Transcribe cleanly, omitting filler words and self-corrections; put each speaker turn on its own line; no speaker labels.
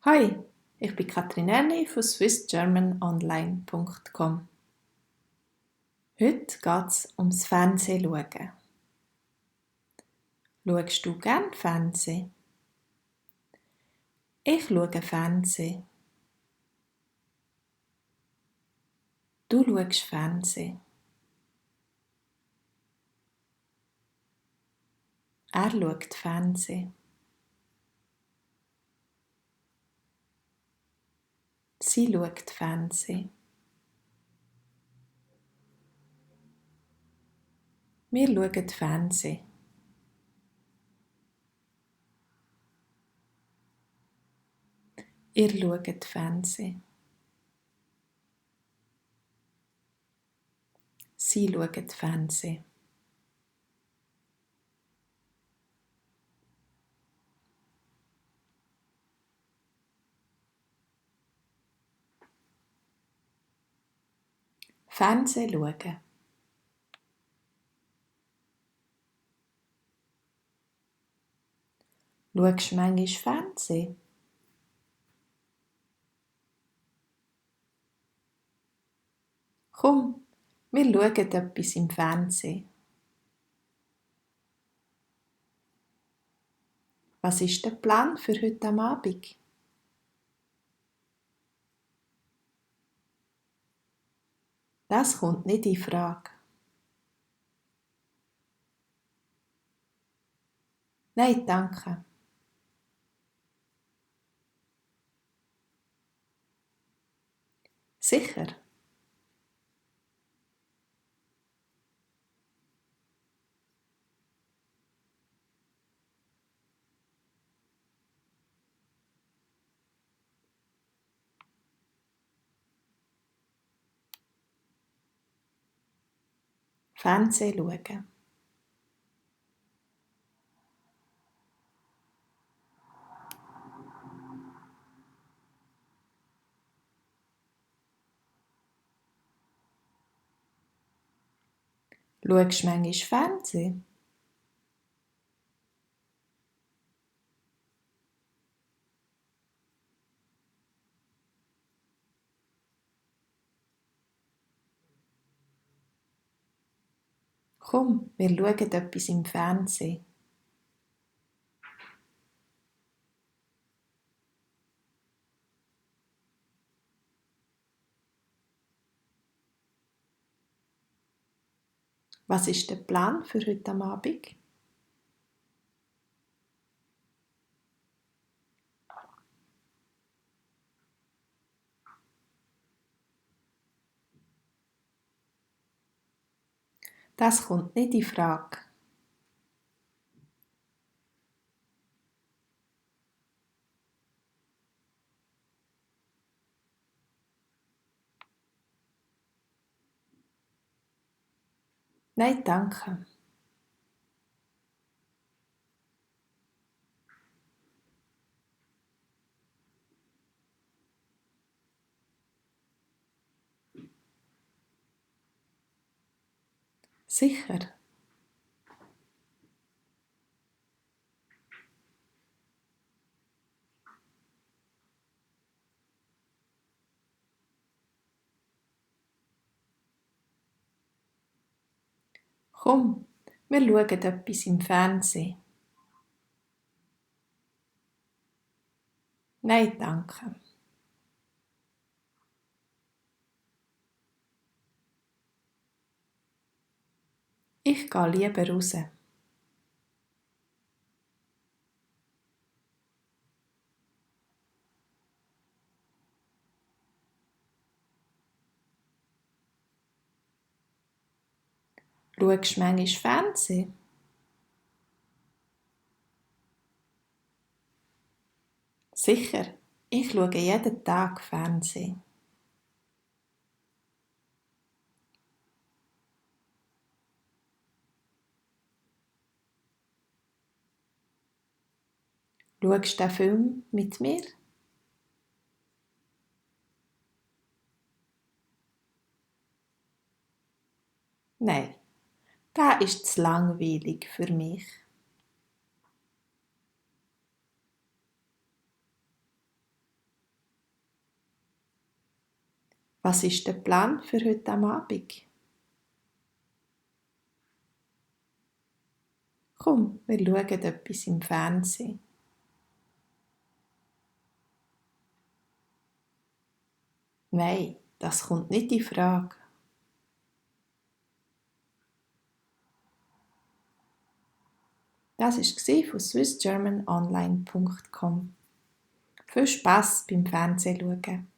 Hi, ich bin Katrin Erni von swissgermanonline.com. Heute geht es ums Fernsehen schauen. Schaust du gerne Fernsehen? Ich schaue Fernsehen. Du schaust Fernsehen. Er schaut Fernsehen. Sie schaut Fernsehen. Wir schauen Fernsehen. Ihr schaut Fernsehen. Sie schaut Fernsehen. Fernsehen schauen. Schaust du manchmal Fernsehen? Komm, wir schauen etwas im Fernsehen. Was ist der Plan für heute am Abend? Das kommt nicht in Frage. Nein, danke. Sicher. Fernsehen schauen. Schaust du manchmal Fernsehen? Komm, wir schauen etwas im Fernsehen. Was ist der Plan für heute am Abend? Das kommt nicht in Frage. Nein, danke. Sicher. Komm, wir schauen etwas im Fernsehen. Nein, danke. Ich gehe lieber raus. Schaust du manchmal Fernsehen? Sicher. Ich schaue jeden Tag Fernsehen. Schaust du den Film mit mir? Nein, das ist zu langweilig für mich. Was ist der Plan für heute am Abend? Komm, wir schauen etwas im Fernsehen. Nein, das kommt nicht in Frage. Das war von swissgermanonline.com. Viel Spass beim Fernsehschauen.